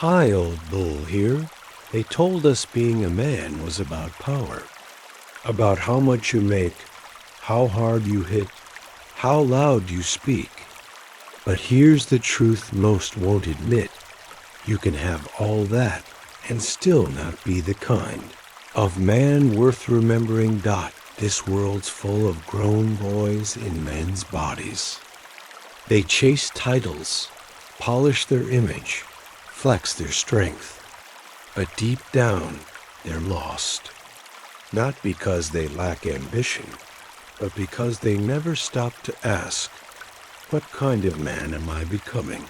Hi, old bull here. They told us being a man was about power, about how much you make, how hard you hit, how loud you speak. But here's the truth most won't admit. You can have all that and still not be the kind of man worth remembering. This world's full of grown boys in men's bodies. They chase titles, polish their image, flex their strength. But deep down, they're lost. Not because they lack ambition, but because they never stop to ask, what kind of man am I becoming?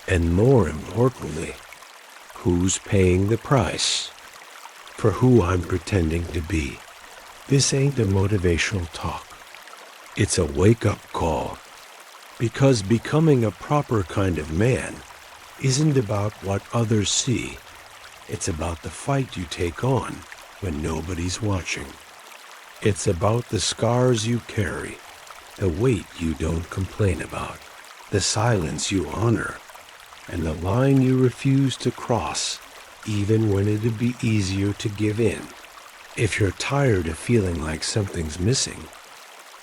And more importantly, who's paying the price for who I'm pretending to be? This ain't a motivational talk. It's a wake-up call. Because becoming a proper kind of man isn't about what others see. It's about the fight you take on when nobody's watching. It's about the scars you carry, the weight you don't complain about, the silence you honor, and the line you refuse to cross, even when it'd be easier to give in. If you're tired of feeling like something's missing,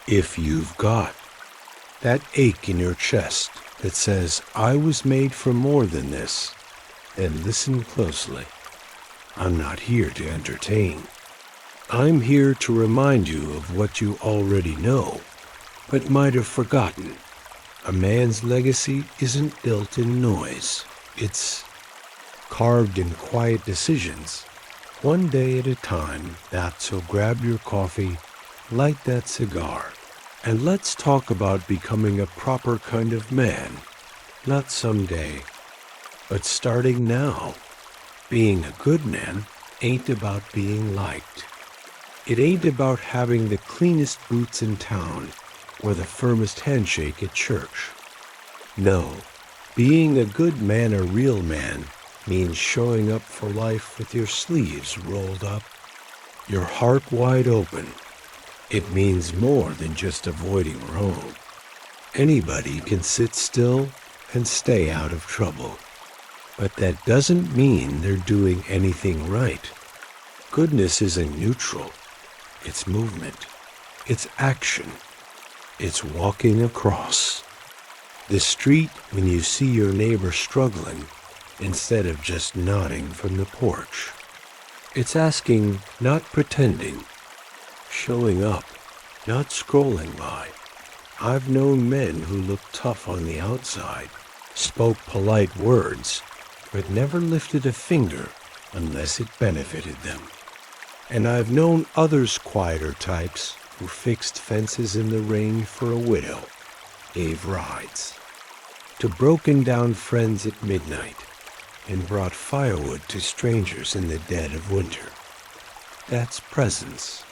if you've got that ache in your chest that says, I was made for more than this, then listen closely. I'm not here to entertain. I'm here to remind you of what you already know, but might have forgotten. A man's legacy isn't built in noise. It's carved in quiet decisions, one day at a time. So grab your coffee, light that cigar, and let's talk about becoming a proper kind of man. Not someday, but starting now. Being a good man ain't about being liked. It ain't about having the cleanest boots in town or the firmest handshake at church. No, being a good man, a real man, means showing up for life with your sleeves rolled up, your heart wide open. It means more than just avoiding wrong. Anybody can sit still and stay out of trouble. But that doesn't mean they're doing anything right. Goodness isn't neutral. It's movement. It's action. It's walking across the street when you see your neighbor struggling instead of just nodding from the porch. It's asking, not pretending. Showing up, not scrolling by. I've known men who looked tough on the outside, spoke polite words, but never lifted a finger unless it benefited them. And I've known others quieter types who fixed fences in the rain for a widow, gave rides to broken down friends at midnight, and brought firewood to strangers in the dead of winter. That's presence.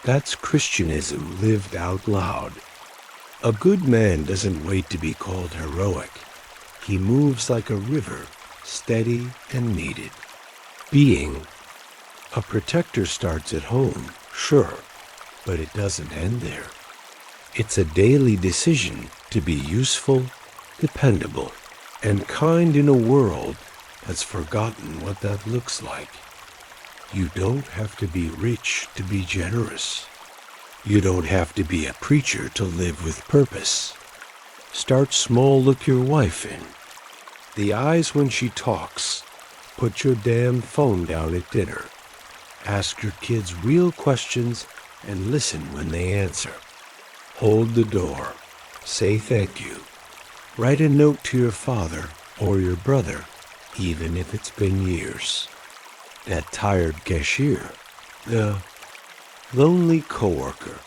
That's Christianism lived out loud. A good man doesn't wait to be called heroic. He moves like a river, steady and needed. Being a protector starts at home, sure, but it doesn't end there. It's a daily decision to be useful, dependable, and kind in a world that's forgotten what that looks like. You don't have to be rich to be generous. You don't have to be a preacher to live with purpose. Start small, look your wife in the eyes when she talks. Put your damn phone down at dinner. Ask your kids real questions and listen when they answer. Hold the door. Say thank you. Write a note to your father or your brother, even if it's been years. That tired cashier, the lonely coworker,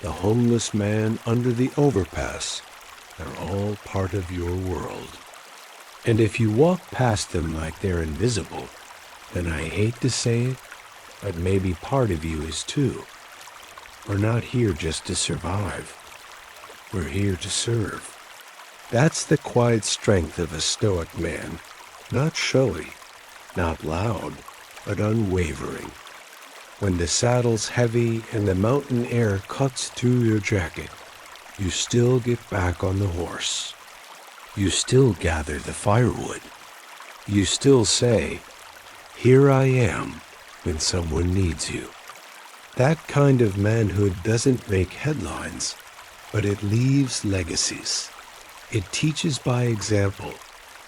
the homeless man under the overpass, they're all part of your world. And if you walk past them like they're invisible, then I hate to say it, but maybe part of you is too. We're not here just to survive. We're here to serve. That's the quiet strength of a stoic man. Not showy, not loud, but unwavering. When the saddle's heavy and the mountain air cuts through your jacket, you still get back on the horse. You still gather the firewood. You still say, "Here I am," when someone needs you. That kind of manhood doesn't make headlines, but it leaves legacies. It teaches by example,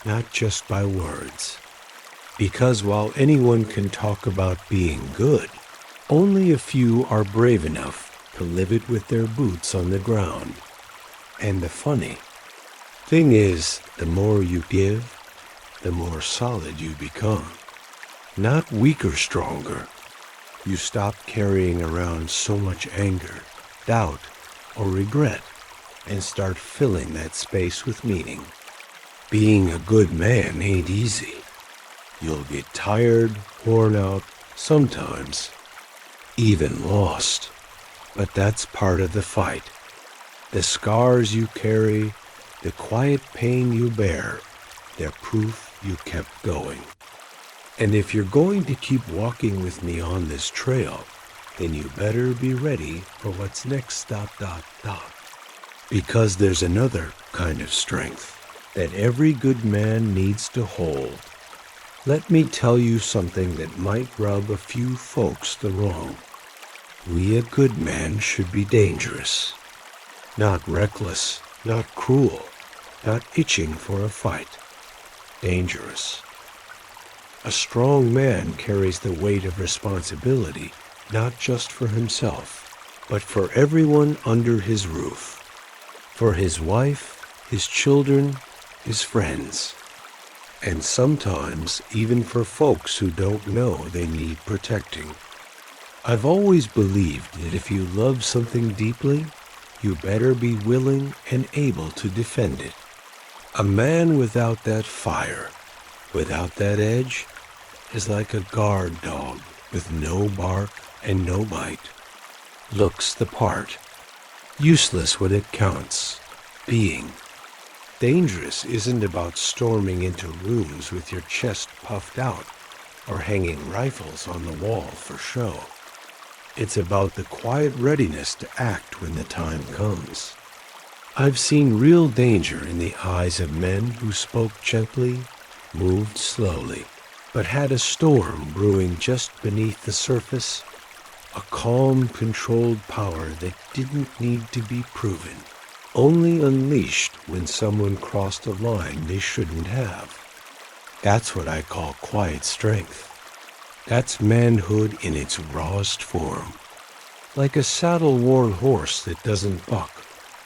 not just by words. Because while anyone can talk about being good, only a few are brave enough to live it with their boots on the ground. And the funny thing is, the more you give, the more solid you become. Not weaker, stronger. You stop carrying around so much anger, doubt, or regret, and start filling that space with meaning. Being a good man ain't easy. You'll get tired, worn out, sometimes even lost. But that's part of the fight. The scars you carry, the quiet pain you bear, they're proof you kept going. And if you're going to keep walking with me on this trail, then you better be ready for what's next, ... Because there's another kind of strength that every good man needs to hold. Let me tell you something that might rub a few folks the wrong. We, a good man, should be dangerous. Not reckless, not cruel, not itching for a fight. Dangerous. A strong man carries the weight of responsibility, not just for himself, but for everyone under his roof. For his wife, his children, his friends. And sometimes even for folks who don't know they need protecting. I've always believed that if you love something deeply, you better be willing and able to defend it. A man without that fire, without that edge, is like a guard dog with no bark and no bite. Looks the part. Useless when it counts. Being. Dangerous isn't about storming into rooms with your chest puffed out or hanging rifles on the wall for show. It's about the quiet readiness to act when the time comes. I've seen real danger in the eyes of men who spoke gently, moved slowly, but had a storm brewing just beneath the surface, a calm, controlled power that didn't need to be proven, only unleashed when someone crossed a line they shouldn't have. That's what I call quiet strength. That's manhood in its rawest form. Like a saddle-worn horse that doesn't buck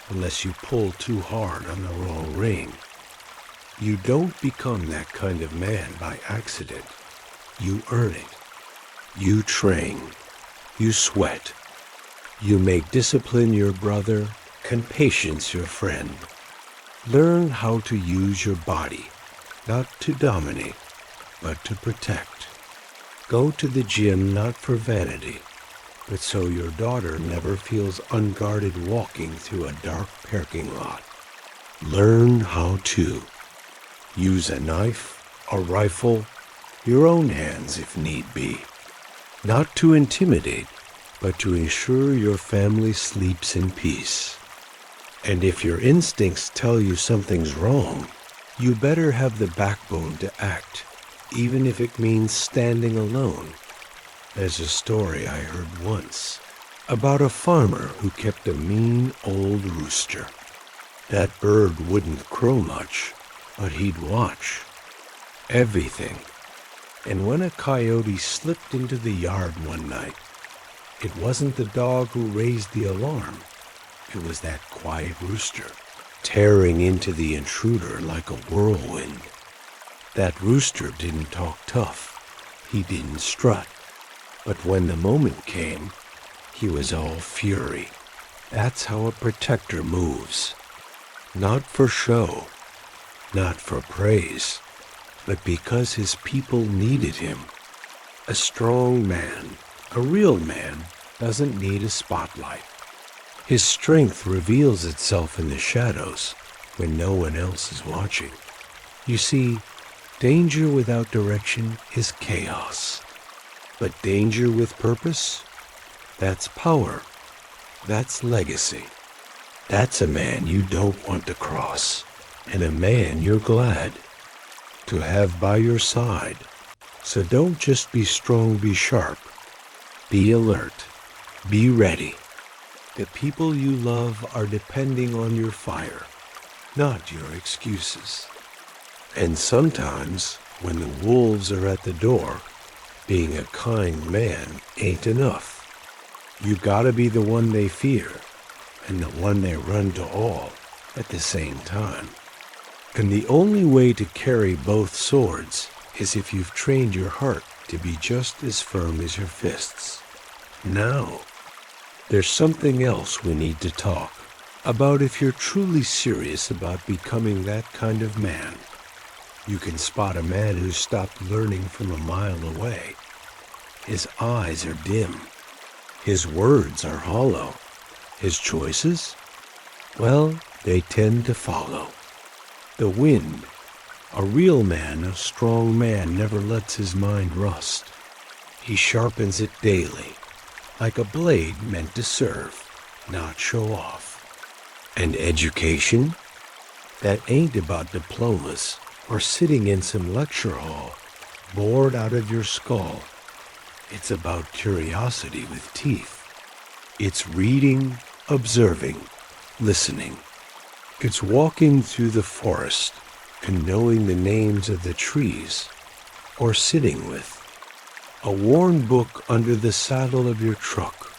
unless you pull too hard on the wrong rein. You don't become that kind of man by accident. You earn it. You train. You sweat. You make discipline your brother and patience your friend. Learn how to use your body, not to dominate, but to protect. Go to the gym not for vanity, but so your daughter never feels unguarded walking through a dark parking lot. Learn how to use a knife, a rifle, your own hands if need be. Not to intimidate, but to ensure your family sleeps in peace. And if your instincts tell you something's wrong, you better have the backbone to act, even if it means standing alone. There's a story I heard once about a farmer who kept a mean old rooster. That bird wouldn't crow much, but he'd watch everything. And when a coyote slipped into the yard one night, it wasn't the dog who raised the alarm. It was that quiet rooster, tearing into the intruder like a whirlwind. That rooster didn't talk tough. He didn't strut. But when the moment came, he was all fury. That's how a protector moves. Not for show, not for praise, but because his people needed him. A strong man, a real man, doesn't need a spotlight. His strength reveals itself in the shadows when no one else is watching. You see, danger without direction is chaos. But danger with purpose, that's power. That's legacy. That's a man you don't want to cross, and a man you're glad. to have by your side. So don't just be strong, be sharp. Be alert. Be ready. The people you love are depending on your fire, not your excuses. And sometimes, when the wolves are at the door, being a kind man ain't enough. You gotta be the one they fear, and the one they run to all at the same time. And the only way to carry both swords is if you've trained your heart to be just as firm as your fists. Now, there's something else we need to talk about if you're truly serious about becoming that kind of man. You can spot a man who's stopped learning from a mile away. His eyes are dim. His words are hollow. His choices? Well, they tend to follow the wind. A real man, a strong man, never lets his mind rust. He sharpens it daily, like a blade meant to serve, not show off. And education? That ain't about diplomas or sitting in some lecture hall, bored out of your skull. It's about curiosity with teeth. It's reading, observing, listening. It's walking through the forest and knowing the names of the trees, or sitting with a worn book under the saddle of your truck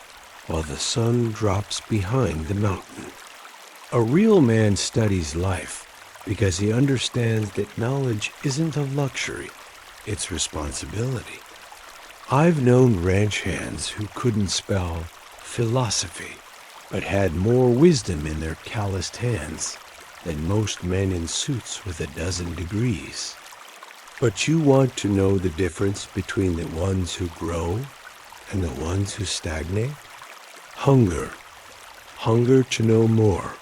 while the sun drops behind the mountain. A real man studies life because he understands that knowledge isn't a luxury, it's responsibility. I've known ranch hands who couldn't spell philosophy, but had more wisdom in their calloused hands than most men in suits with 12 degrees. But you want to know the difference between the ones who grow and the ones who stagnate? Hunger to know more,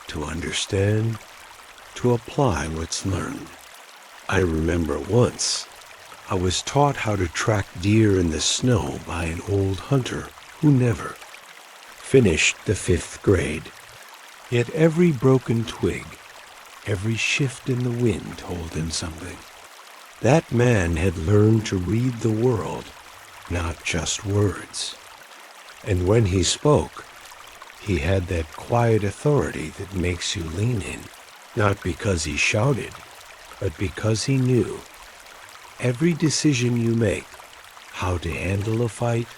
to understand, to apply what's learned. I remember once I was taught how to track deer in the snow by an old hunter who never finished the 5th grade. Yet every broken twig, every shift in the wind told him something. That man had learned to read the world, not just words. And when he spoke, he had that quiet authority that makes you lean in, not because he shouted, but because he knew. Every decision you make, how to handle a fight,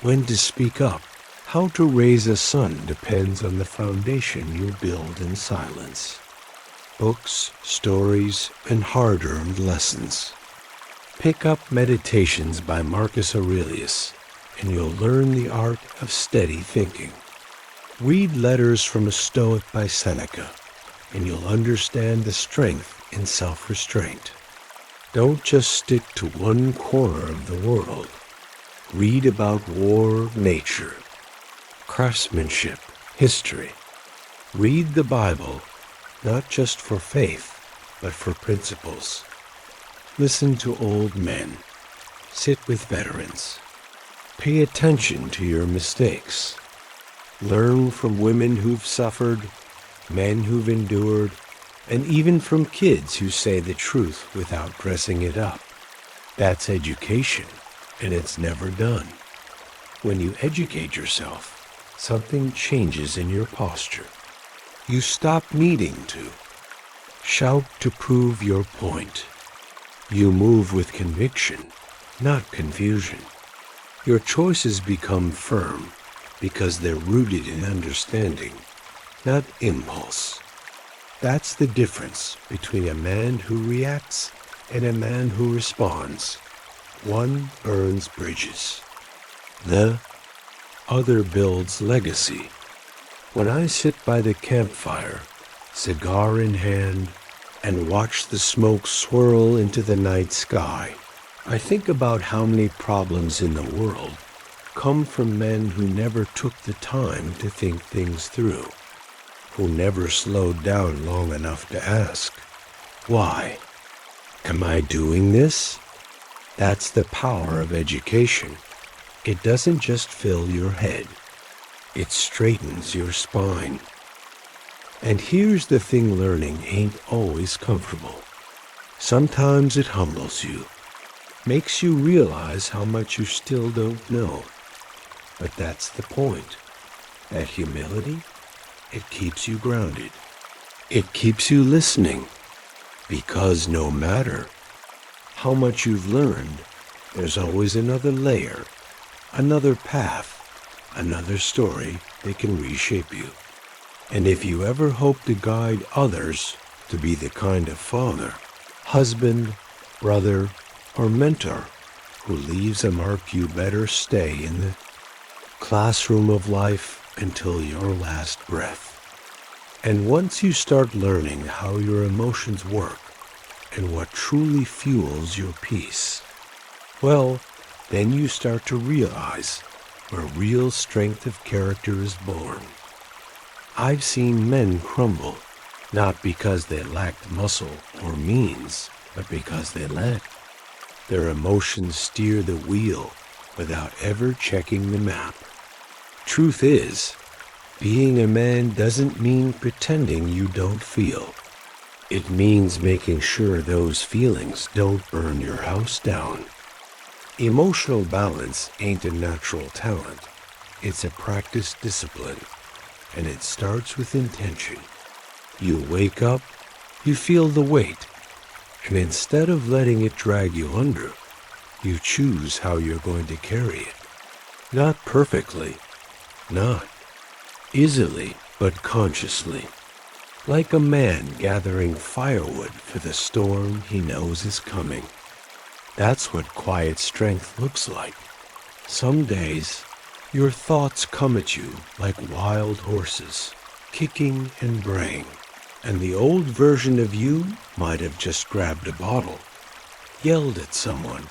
when to speak up, how to raise a son depends on the foundation you build in silence. Books, stories, and hard-earned lessons. Pick up Meditations by Marcus Aurelius, and you'll learn the art of steady thinking. Read Letters from a Stoic by Seneca, and you'll understand the strength in self-restraint. Don't just stick to one corner of the world. Read about war, nature, craftsmanship, history. Read the Bible, not just for faith, but for principles. Listen to old men. Sit with veterans. Pay attention to your mistakes. Learn from women who've suffered, men who've endured, and even from kids who say the truth without dressing it up. That's education, and it's never done. When you educate yourself, something changes in your posture. You stop needing to shout to prove your point. You move with conviction, not confusion. Your choices become firm because they're rooted in understanding, not impulse. That's the difference between a man who reacts and a man who responds. One burns bridges. The other builds legacy. When I sit by the campfire, cigar in hand, and watch the smoke swirl into the night sky, I think about how many problems in the world come from men who never took the time to think things through, who never slowed down long enough to ask, why? Am I doing this? That's the power of education. It doesn't just fill your head. It straightens your spine. And here's the thing, learning ain't always comfortable. Sometimes it humbles you, makes you realize how much you still don't know. But that's the point. That humility, it keeps you grounded. It keeps you listening, because no matter how much you've learned, there's always another layer, another path, another story that can reshape you. And if you ever hope to guide others to be the kind of father, husband, brother, or mentor who leaves a mark, you better stay in the classroom of life until your last breath. And once you start learning how your emotions work and what truly fuels your peace, well, then you start to realize where real strength of character is born. I've seen men crumble, not because they lacked muscle or means, but because they let their emotions steer the wheel without ever checking the map. Truth is, being a man doesn't mean pretending you don't feel. It means making sure those feelings don't burn your house down. Emotional balance ain't a natural talent. It's a practiced discipline, and it starts with intention. You wake up, you feel the weight, and instead of letting it drag you under, you choose how you're going to carry it. Not perfectly, not easily, but consciously. Like a man gathering firewood for the storm he knows is coming. That's what quiet strength looks like. Some days, your thoughts come at you like wild horses, kicking and braying, and the old version of you might have just grabbed a bottle, yelled at someone,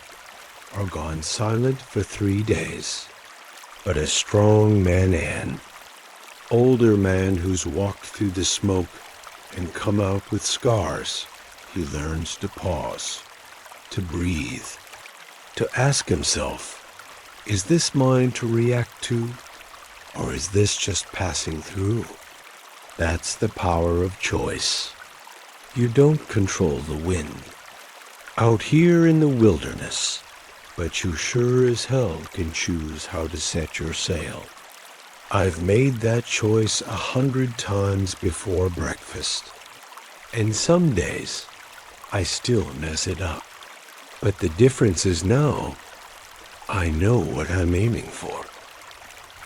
or gone silent for 3 days. But a strong man, older man who's walked through the smoke and come out with scars, he learns to pause, to breathe, to ask himself, is this mine to react to, or is this just passing through? That's the power of choice. You don't control the wind out here in the wilderness, but you sure as hell can choose how to set your sail. I've made that choice 100 times before breakfast, and some days I still mess it up. But the difference is now, I know what I'm aiming for.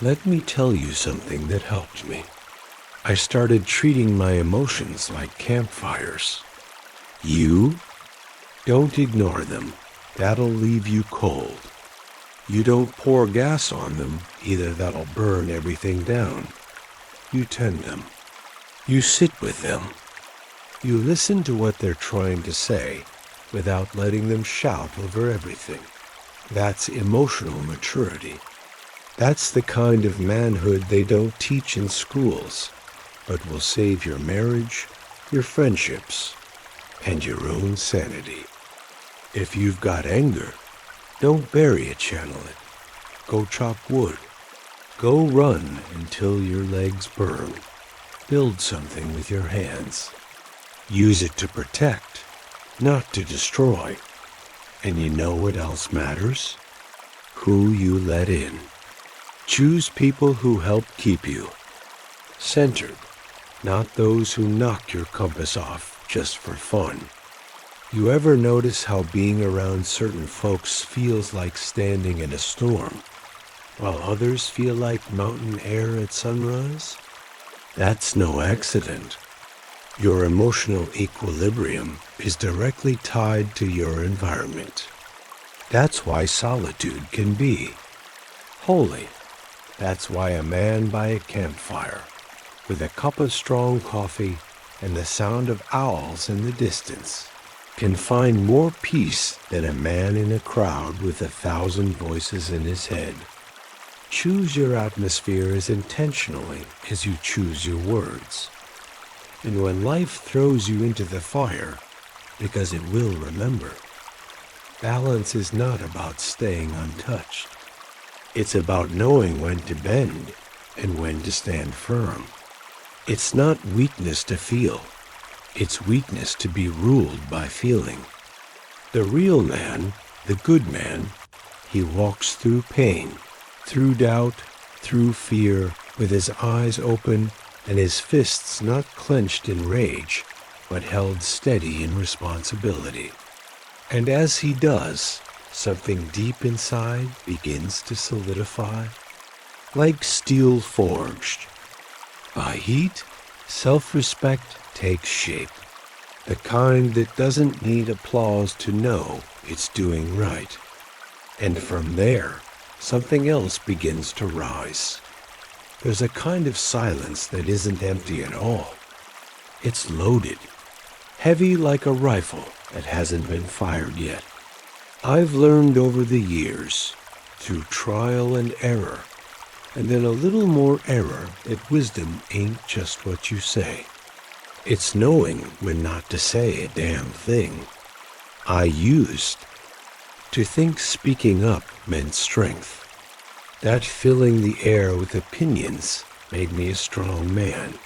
Let me tell you something that helped me. I started treating my emotions like campfires. You don't ignore them. That'll leave you cold. You don't pour gas on them, either that'll burn everything down. You tend them. You sit with them. You listen to what they're trying to say without letting them shout over everything. That's emotional maturity. That's the kind of manhood they don't teach in schools, but will save your marriage, your friendships, and your own sanity. If you've got anger, don't bury it, channel it. Go chop wood. Go run until your legs burn. Build something with your hands. Use it to protect, not to destroy. And you know what else matters? Who you let in. Choose people who help keep you centered, not those who knock your compass off just for fun. You ever notice how being around certain folks feels like standing in a storm, while others feel like mountain air at sunrise? That's no accident. Your emotional equilibrium is directly tied to your environment. That's why solitude can be holy. That's why a man by a campfire, with a cup of strong coffee and the sound of owls in the distance, can find more peace than a man in a crowd with 1,000 voices in his head. Choose your atmosphere as intentionally as you choose your words. And when life throws you into the fire, because it will remember, balance is not about staying untouched. It's about knowing when to bend and when to stand firm. It's not weakness to feel. It's weakness to be ruled by feeling. The real man, the good man, he walks through pain, through doubt, through fear, with his eyes open and his fists not clenched in rage, but held steady in responsibility. And as he does, something deep inside begins to solidify, like steel forged. By heat, self-respect takes shape, the kind that doesn't need applause to know it's doing right. And from there, something else begins to rise. There's a kind of silence that isn't empty at all. It's loaded, heavy like a rifle that hasn't been fired yet. I've learned over the years, through trial and error, and then a little more error, that wisdom ain't just what you say. It's knowing when not to say a damn thing. I used to think speaking up meant strength, that filling the air with opinions made me a strong man.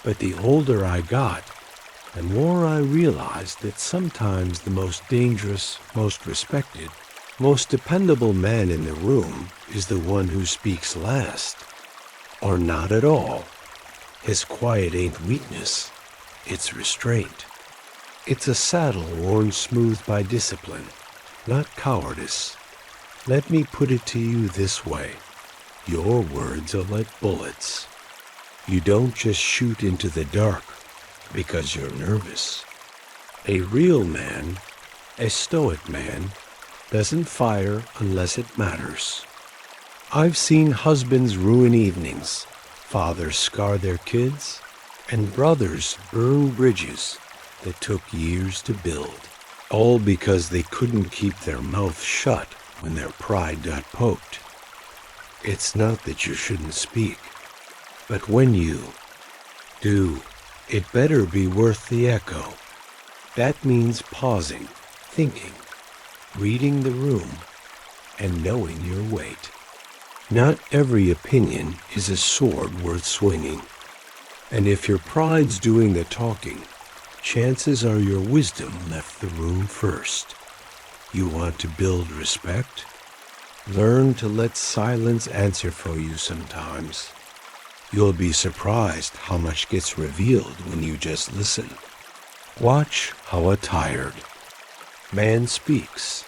But the older I got, the more I realized that sometimes the most dangerous, most respected, most dependable man in the room is the one who speaks last, or not at all. His quiet ain't weakness, it's restraint. It's a saddle worn smooth by discipline, not cowardice. Let me put it to you this way. Your words are like bullets. You don't just shoot into the dark because you're nervous. A real man, a stoic man, doesn't fire unless it matters. I've seen husbands ruin evenings, fathers scar their kids, and brothers burn bridges that took years to build, all because they couldn't keep their mouth shut when their pride got poked. It's not that you shouldn't speak, but when you do, it better be worth the echo. That means pausing, thinking, reading the room, and knowing your weight. Not every opinion is a sword worth swinging. And if your pride's doing the talking, chances are your wisdom left the room first. You want to build respect? Learn to let silence answer for you sometimes. You'll be surprised how much gets revealed when you just listen. Watch how a tired man speaks,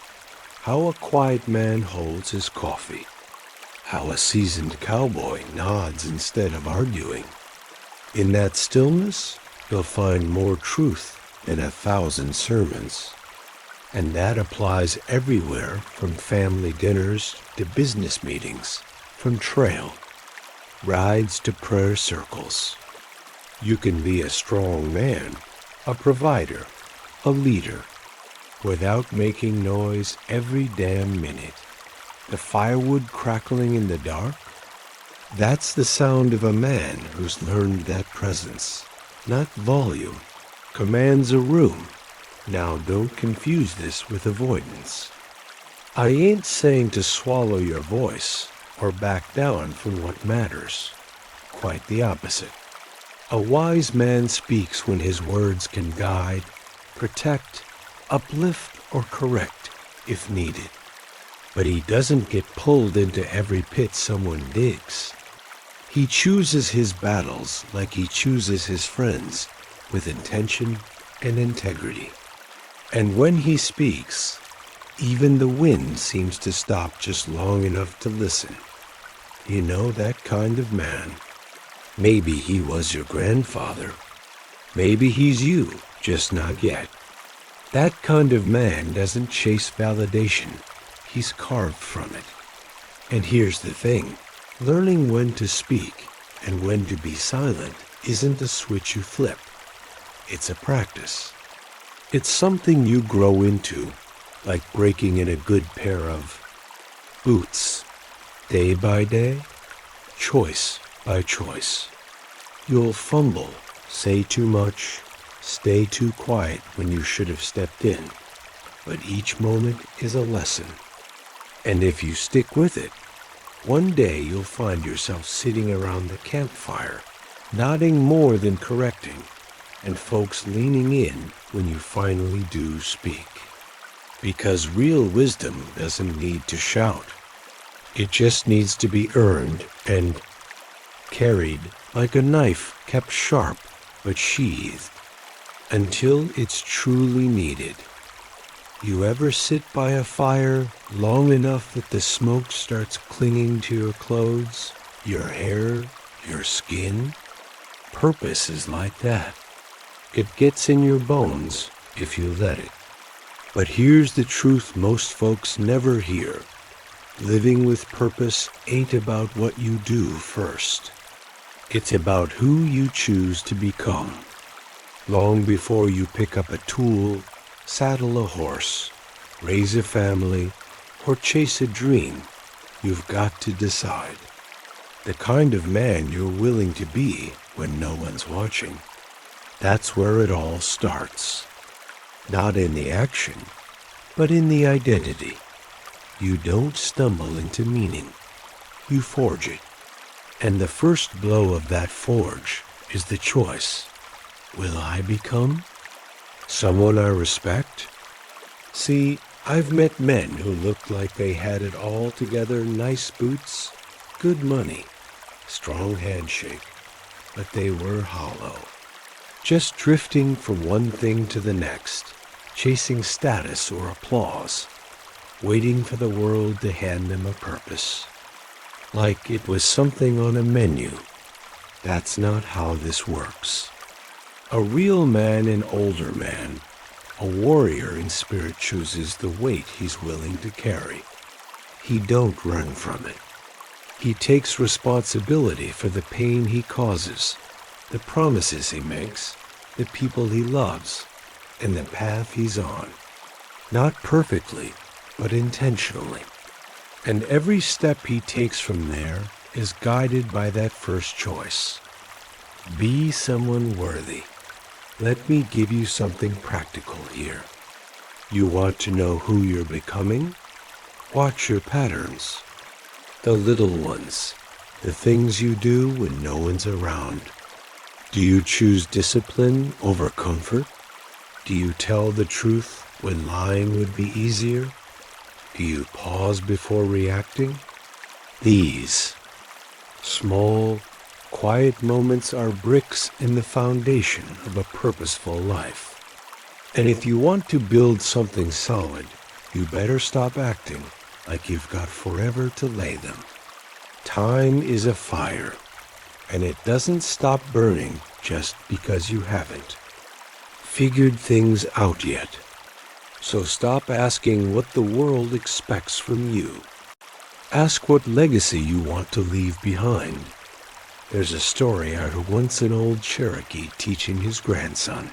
how a quiet man holds his coffee, how a seasoned cowboy nods instead of arguing. In that stillness, you'll find more truth than 1,000 sermons. And that applies everywhere, from family dinners to business meetings, from trail rides to prayer circles. You can be a strong man, a provider, a leader, without making noise every damn minute. The firewood crackling in the dark? That's the sound of a man who's learned that presence, not volume, commands a room. Now don't confuse this with avoidance. I ain't saying to swallow your voice or back down from what matters. Quite the opposite. A wise man speaks when his words can guide, protect, uplift, or correct if needed. But he doesn't get pulled into every pit someone digs. He chooses his battles like he chooses his friends, with intention and integrity. And when he speaks, even the wind seems to stop just long enough to listen. You know that kind of man. Maybe he was your grandfather. Maybe he's you, just not yet. That kind of man doesn't chase validation. He's carved from it. And here's the thing. Learning when to speak and when to be silent isn't a switch you flip. It's a practice. It's something you grow into, like breaking in a good pair of boots. Day by day, choice by choice. You'll fumble, say too much, stay too quiet when you should have stepped in. But each moment is a lesson. And if you stick with it, one day you'll find yourself sitting around the campfire, nodding more than correcting, and folks leaning in when you finally do speak. Because real wisdom doesn't need to shout. It just needs to be earned and carried like a knife kept sharp but sheathed until it's truly needed. You ever sit by a fire long enough that the smoke starts clinging to your clothes, your hair, your skin? Purpose is like that. It gets in your bones if you let it. But here's the truth most folks never hear. Living with purpose ain't about what you do first. It's about who you choose to become. Long before you pick up a tool, saddle a horse, raise a family, or chase a dream, you've got to decide the kind of man you're willing to be when no one's watching. That's where it all starts. Not in the action, but in the identity. You don't stumble into meaning. You forge it. And the first blow of that forge is the choice. Will I become someone I respect? See, I've met men who looked like they had it all together, nice boots, good money, strong handshake, but they were hollow. Just drifting from one thing to the next, chasing status or applause, waiting for the world to hand them a purpose. Like it was something on a menu. That's not how this works. A real man, an older man, a warrior in spirit chooses the weight he's willing to carry. He don't run from it. He takes responsibility for the pain he causes, the promises he makes, the people he loves, and the path he's on. Not perfectly, but intentionally. And every step he takes from there is guided by that first choice. Be someone worthy. Let me give you something practical here. You want to know who you're becoming? Watch your patterns. The little ones, the things you do when no one's around. Do you choose discipline over comfort? Do you tell the truth when lying would be easier? Do you pause before reacting? These small, quiet moments are bricks in the foundation of a purposeful life. And if you want to build something solid, you better stop acting like you've got forever to lay them. Time is a fire, and it doesn't stop burning just because you haven't figured things out yet. So stop asking what the world expects from you. Ask what legacy you want to leave behind. There's a story I heard once an old Cherokee teaching his grandson.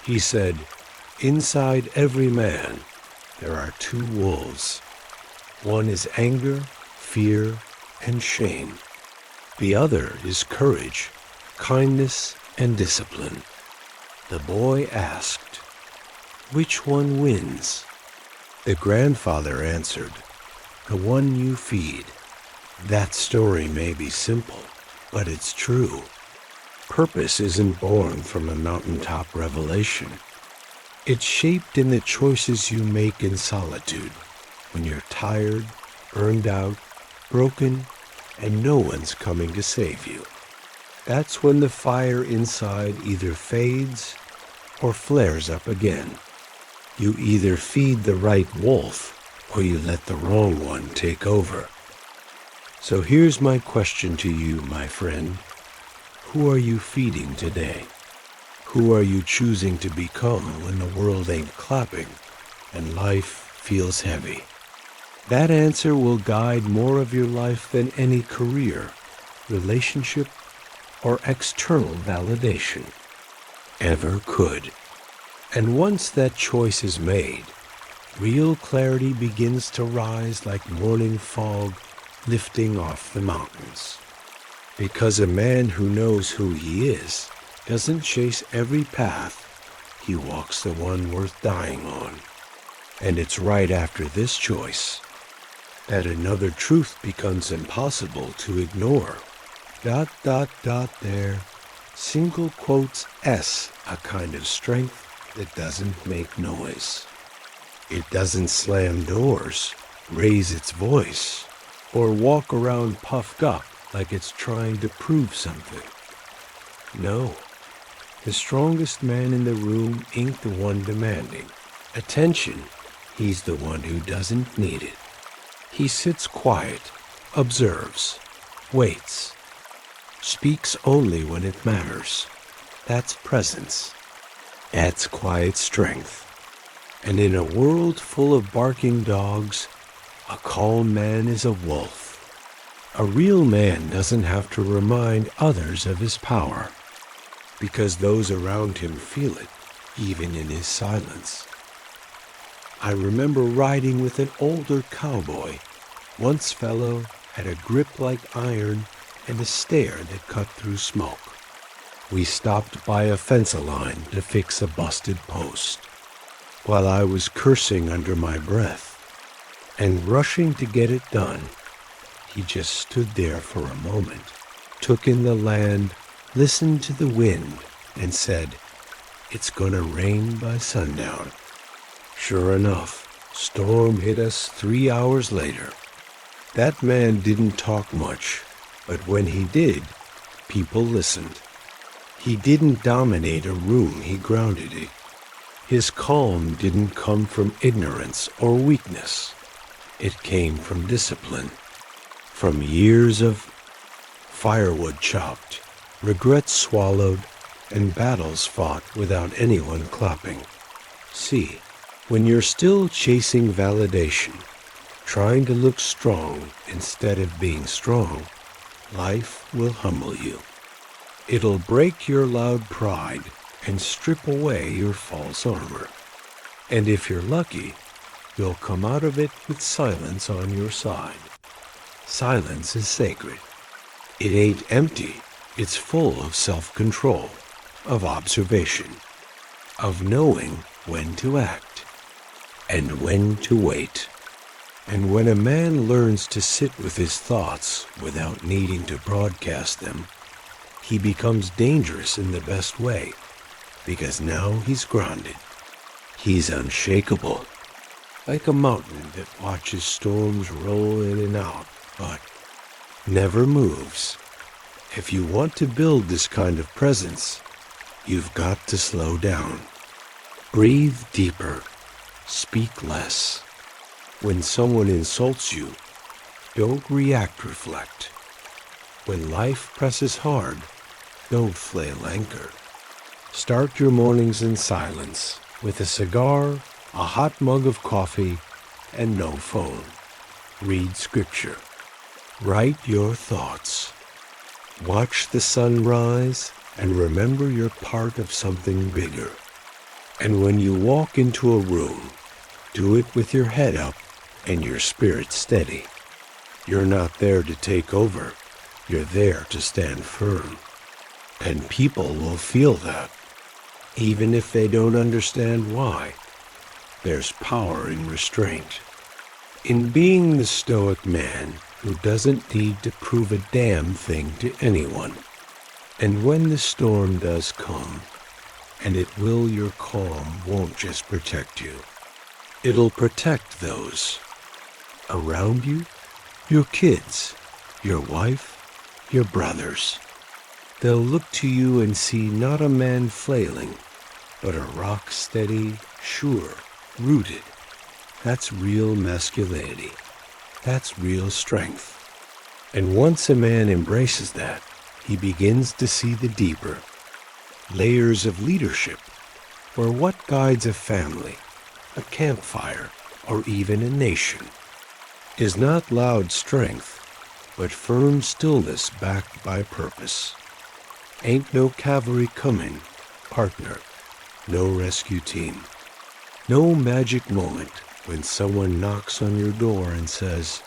He said, "Inside every man, there are two wolves. One is anger, fear, and shame. The other is courage, kindness, and discipline." The boy asked, "Which one wins?" The grandfather answered, "The one you feed." That story may be simple, but it's true. Purpose isn't born from a mountaintop revelation. It's shaped in the choices you make in solitude, when you're tired, burned out, broken, and no one's coming to save you. That's when the fire inside either fades or flares up again. You either feed the right wolf or you let the wrong one take over. So here's my question to you, my friend. Who are you feeding today? Who are you choosing to become when the world ain't clapping and life feels heavy? That answer will guide more of your life than any career, relationship, or external validation ever could. And once that choice is made, real clarity begins to rise like morning fog lifting off the mountains. Because a man who knows who he is doesn't chase every path, he walks the one worth dying on. And it's right after this choice that another truth becomes impossible to ignore. There, Single quotes S, a kind of strength that doesn't make noise. It doesn't slam doors, raise its voice, or walk around puffed up like it's trying to prove something. No, the strongest man in the room ain't the one demanding attention. He's the one who doesn't need it. He sits quiet, observes, waits, speaks only when it matters. That's presence. That's quiet strength. And in a world full of barking dogs, a calm man is a wolf. A real man doesn't have to remind others of his power, because those around him feel it, even in his silence. I remember riding with an older cowboy. Once fellow had a grip like iron and a stare that cut through smoke. We stopped by a fence line to fix a busted post. While I was cursing under my breath and rushing to get it done, he just stood there for a moment, took in the land, listened to the wind, and said, "It's gonna rain by sundown." Sure enough, storm hit us 3 hours later. That man didn't talk much, but when he did, people listened. He didn't dominate a room, he grounded it. His calm didn't come from ignorance or weakness. It came from discipline, from years of firewood chopped, regrets swallowed, and battles fought without anyone clapping. See, when you're still chasing validation, trying to look strong instead of being strong, life will humble you. It'll break your loud pride and strip away your false armor. And if you're lucky, you'll come out of it with silence on your side. Silence is sacred. It ain't empty. It's full of self-control, of observation, of knowing when to act and when to wait. And when a man learns to sit with his thoughts without needing to broadcast them, he becomes dangerous in the best way, because now he's grounded. He's unshakable, like a mountain that watches storms roll in and out, but never moves. If you want to build this kind of presence, you've got to slow down. Breathe deeper. Speak less. When someone insults you, don't react, reflect. When life presses hard, don't flail anchor. Start your mornings in silence, with a cigar, a hot mug of coffee, and no phone. Read scripture. Write your thoughts. Watch the sun rise and remember you're part of something bigger. And when you walk into a room, do it with your head up and your spirit steady. You're not there to take over. You're there to stand firm. And people will feel that, even if they don't understand why. There's power in restraint, in being the stoic man who doesn't need to prove a damn thing to anyone. And when the storm does come, and it will, your calm won't just protect you. It'll protect those around you, your kids, your wife, your brothers. They'll look to you and see not a man flailing, but a rock steady, sure, rooted. That's real masculinity. That's real strength. And once a man embraces that, he begins to see the deeper layers of leadership, or what guides a family, a campfire, or even a nation, is not loud strength, but firm stillness backed by purpose. Ain't no cavalry coming, partner, no rescue team. No magic moment when someone knocks on your door and says,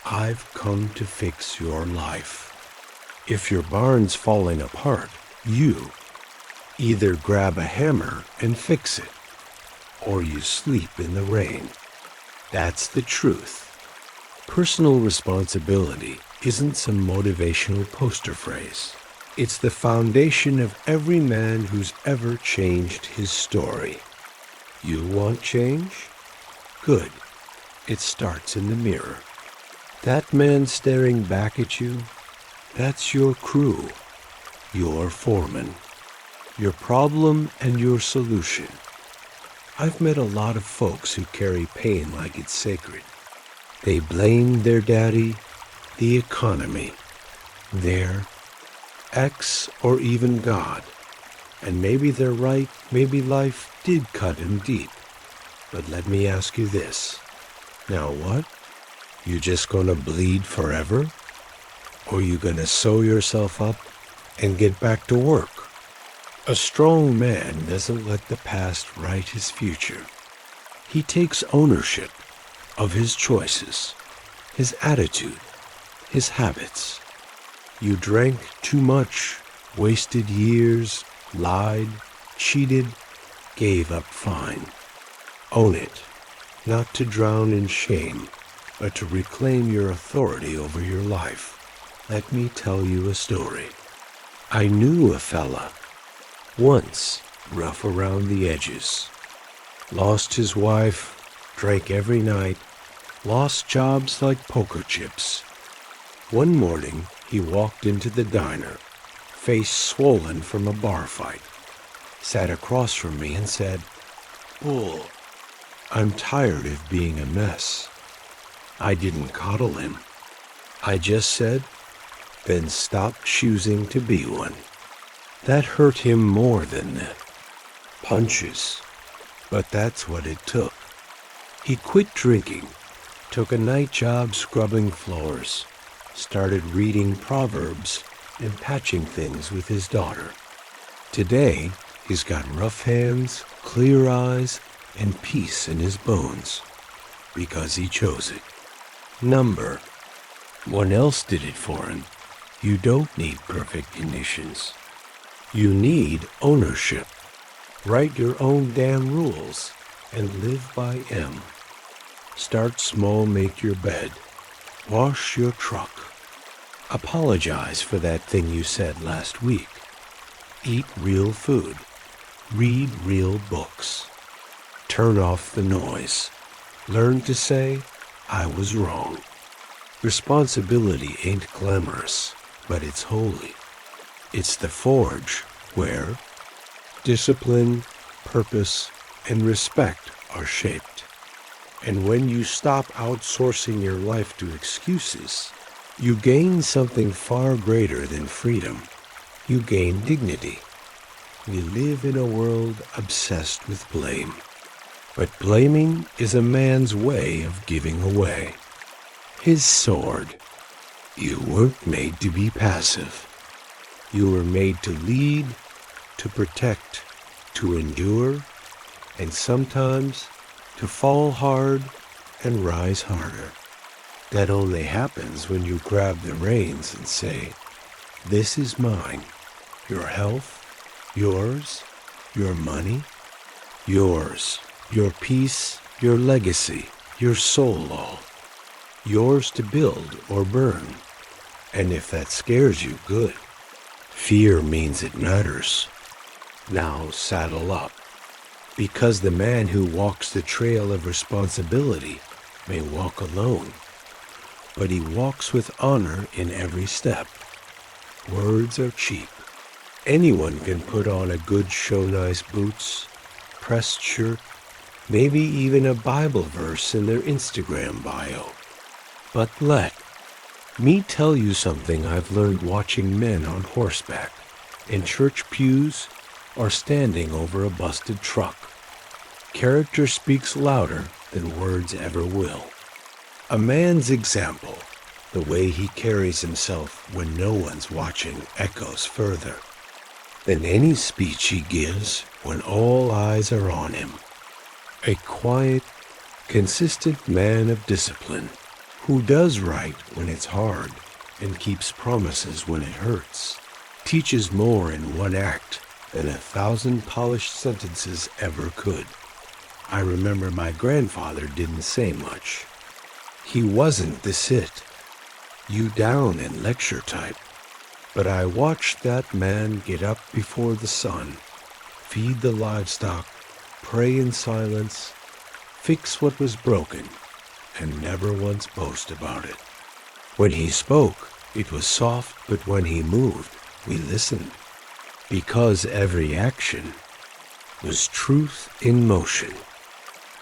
"I've come to fix your life." If your barn's falling apart, you either grab a hammer and fix it, or you sleep in the rain. That's the truth. Personal responsibility isn't some motivational poster phrase. It's the foundation of every man who's ever changed his story. You want change? Good. It starts in the mirror. That man staring back at you, that's your crew, your foreman, your problem and your solution. I've met a lot of folks who carry pain like it's sacred. They blame their daddy, the economy, their ex, or even God. And maybe they're right, maybe life did cut him deep. But let me ask you this. Now what? You just gonna bleed forever? Or you gonna sew yourself up and get back to work? A strong man doesn't let the past write his future. He takes ownership of his choices, his attitude, his habits. You drank too much, wasted years, lied, cheated, gave up fine. Own it, not to drown in shame, but to reclaim your authority over your life. Let me tell you a story. I knew a fella, once rough around the edges. Lost his wife, drank every night, lost jobs like poker chips. One morning, he walked into the diner, face swollen from a bar fight, sat across from me and said, "Bull, I'm tired of being a mess." I didn't coddle him. I just said, then stop choosing to be one. That hurt him more than the punches, but that's what it took. He quit drinking, took a night job scrubbing floors, started reading Proverbs and patching things with his daughter. Today, he's got rough hands, clear eyes, and peace in his bones, because he chose it. Number. One else did it for him. You don't need perfect conditions. You need ownership. Write your own damn rules and live by M. Start small, make your bed. Wash your truck. Apologize for that thing you said last week. Eat real food. Read real books. Turn off the noise. Learn to say, I was wrong. Responsibility ain't glamorous, but it's holy. It's the forge where discipline, purpose, and respect are shaped. And when you stop outsourcing your life to excuses, you gain something far greater than freedom. You gain dignity. We live in a world obsessed with blame. But blaming is a man's way of giving away his sword. You weren't made to be passive. You were made to lead, to protect, to endure, and sometimes to fall hard and rise harder. That only happens when you grab the reins and say, this is mine. Your health, yours, your money, yours, your peace, your legacy, your soul all. Yours to build or burn. And if that scares you, good. Fear means it matters. Now saddle up. Because the man who walks the trail of responsibility may walk alone, but he walks with honor in every step. Words are cheap. Anyone can put on a good show-nice boots, pressed shirt, maybe even a Bible verse in their Instagram bio. But let me tell you something I've learned watching men on horseback, in church pews, or standing over a busted truck. Character speaks louder than words ever will. A man's example, the way he carries himself when no one's watching, echoes further than any speech he gives when all eyes are on him. A quiet, consistent man of discipline, who does right when it's hard and keeps promises when it hurts, teaches more in one act than 1,000 polished sentences ever could. I remember my grandfather didn't say much. He wasn't the sit you down and lecture type. But I watched that man get up before the sun, feed the livestock, pray in silence, fix what was broken, and never once boast about it. When he spoke, it was soft, but when he moved, we listened, because every action was truth in motion.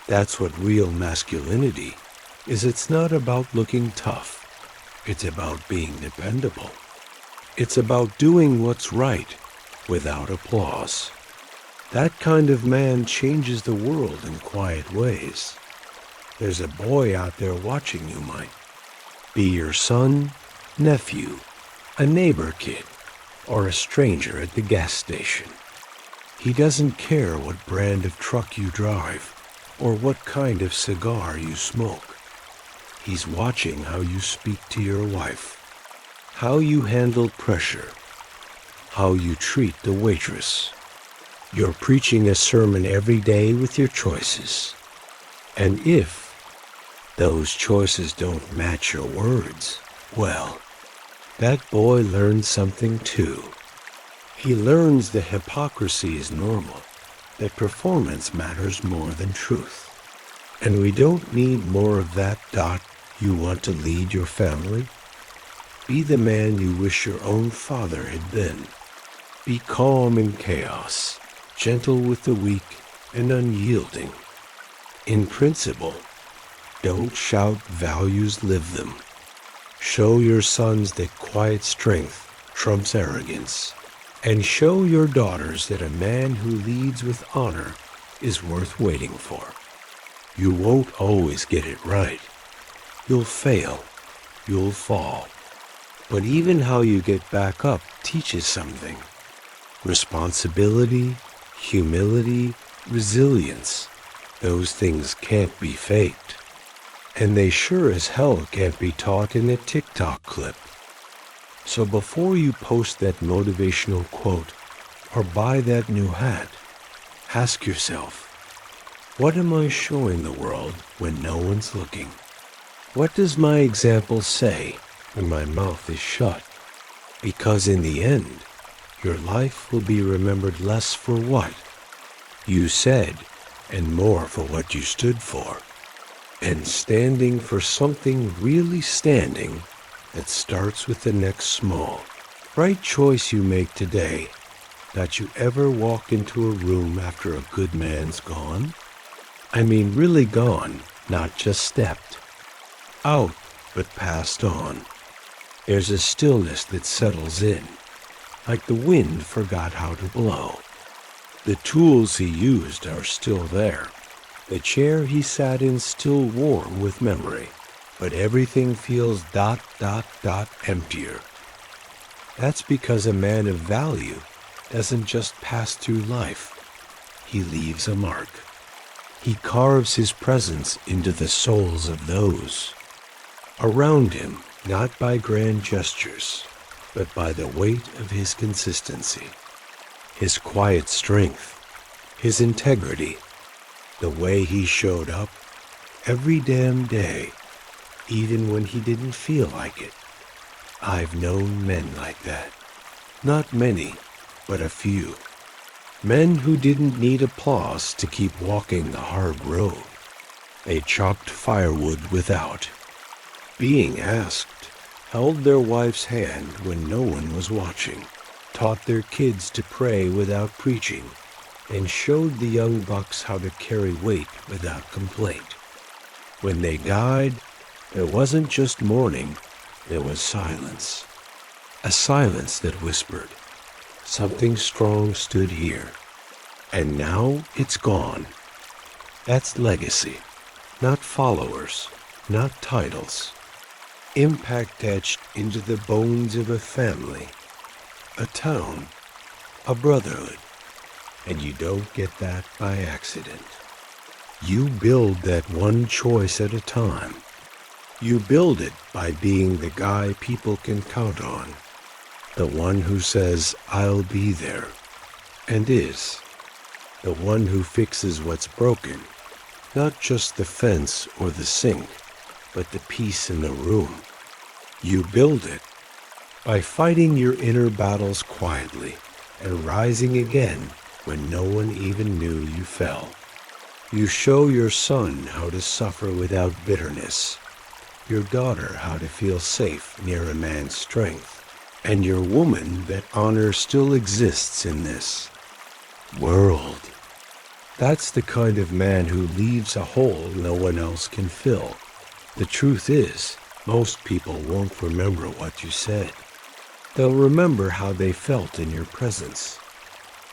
That's what real masculinity is. It's not about looking tough. It's about being dependable. It's about doing what's right without applause. That kind of man changes the world in quiet ways. There's a boy out there watching you, might be your son, nephew, a neighbor kid, or a stranger at the gas station. He doesn't care what brand of truck you drive or what kind of cigar you smoke. He's watching how you speak to your wife, how you handle pressure, how you treat the waitress. You're preaching a sermon every day with your choices. And if those choices don't match your words, well, that boy learns something too. He learns that hypocrisy is normal, that performance matters more than truth. And we don't need more of that. You want to lead your family? Be the man you wish your own father had been. Be calm in chaos, gentle with the weak, and unyielding. In principle, don't shout values, live them. Show your sons that quiet strength trumps arrogance. And show your daughters that a man who leads with honor is worth waiting for. You won't always get it right. You'll fail. You'll fall. But even how you get back up teaches something. Responsibility, humility, resilience. Those things can't be faked. And they sure as hell can't be taught in a TikTok clip. So before you post that motivational quote or buy that new hat, ask yourself, what am I showing the world when no one's looking? What does my example say when my mouth is shut? Because in the end, your life will be remembered less for what you said and more for what you stood for. And standing for something really standing that starts with the next small, right choice you make today. That you ever walk into a room after a good man's gone? I mean really gone, not just stepped out, but passed on. There's a stillness that settles in, like the wind forgot how to blow. The tools he used are still there. The chair he sat in still warm with memory, but everything feels ... emptier. That's because a man of value doesn't just pass through life. He leaves a mark. He carves his presence into the souls of those around him, not by grand gestures, but by the weight of his consistency, his quiet strength, his integrity, the way he showed up every damn day, even when he didn't feel like it. I've known men like that. Not many, but a few. Men who didn't need applause to keep walking the hard road. They chopped firewood without being asked, held their wife's hand when no one was watching, taught their kids to pray without preaching, and showed the young bucks how to carry weight without complaint. When they died, there wasn't just mourning, there was silence. A silence that whispered, something strong stood here, and now it's gone. That's legacy, not followers, not titles. Impact etched into the bones of a family, a town, a brotherhood. And you don't get that by accident. You build that one choice at a time. You build it by being the guy people can count on. The one who says, I'll be there, and is. The one who fixes what's broken, not just the fence or the sink, but the peace in the room. You build it by fighting your inner battles quietly and rising again when no one even knew you fell. You show your son how to suffer without bitterness, your daughter how to feel safe near a man's strength, and your woman that honor still exists in this world. That's the kind of man who leaves a hole no one else can fill. The truth is, most people won't remember what you said. They'll remember how they felt in your presence.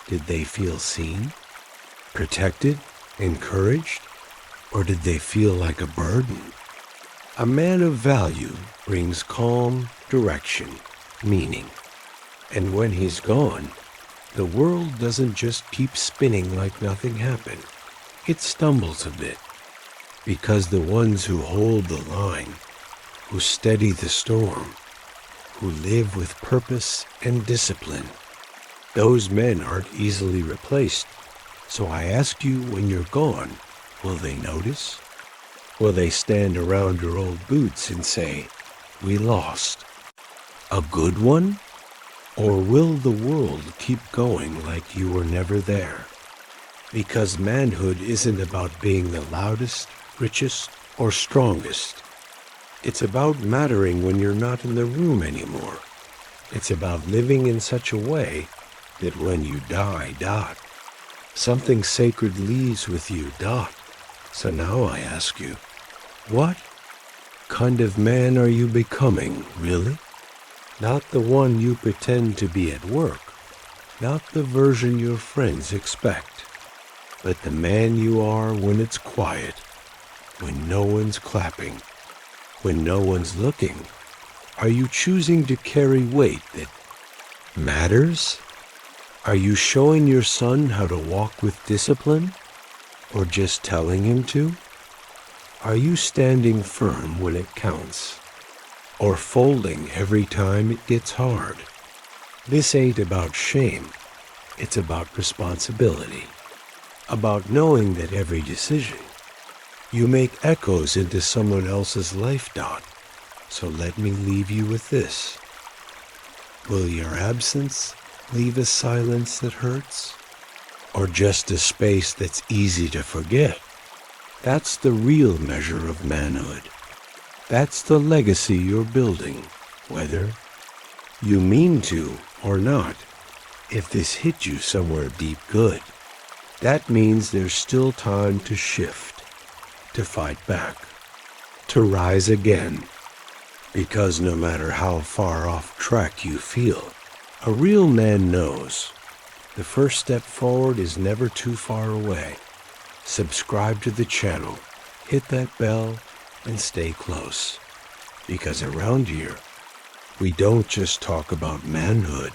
Did they feel seen, protected, encouraged, or did they feel like a burden? A man of value brings calm, direction, meaning. And when he's gone, the world doesn't just keep spinning like nothing happened. It stumbles a bit, because the ones who hold the line, who steady the storm, who live with purpose and discipline, those men aren't easily replaced. So I ask you, when you're gone, will they notice? Will they stand around your old boots and say, "We lost"? A good one? Or will the world keep going like you were never there? Because manhood isn't about being the loudest, richest, or strongest. It's about mattering when you're not in the room anymore. It's about living in such a way that when you die, something sacred leaves with you, So now I ask you, what kind of man are you becoming, really? Not the one you pretend to be at work, not the version your friends expect, but the man you are when it's quiet, when no one's clapping, when no one's looking. Are you choosing to carry weight that matters? Are you showing your son how to walk with discipline, or just telling him to? Are you standing firm when it counts, or folding every time it gets hard? This ain't about shame. It's about responsibility, about knowing that every decision you make echoes into someone else's life. So let me leave you with this. Will your absence leave a silence that hurts, or just a space that's easy to forget? That's the real measure of manhood. That's the legacy you're building, whether you mean to or not. If this hit you somewhere deep good, that means there's still time to shift, to fight back, to rise again. Because no matter how far off track you feel, a real man knows the first step forward is never too far away. Subscribe to the channel, hit that bell, and stay close. Because around here, we don't just talk about manhood.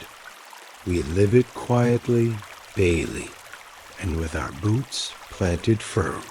We live it quietly, daily, and with our boots planted firm.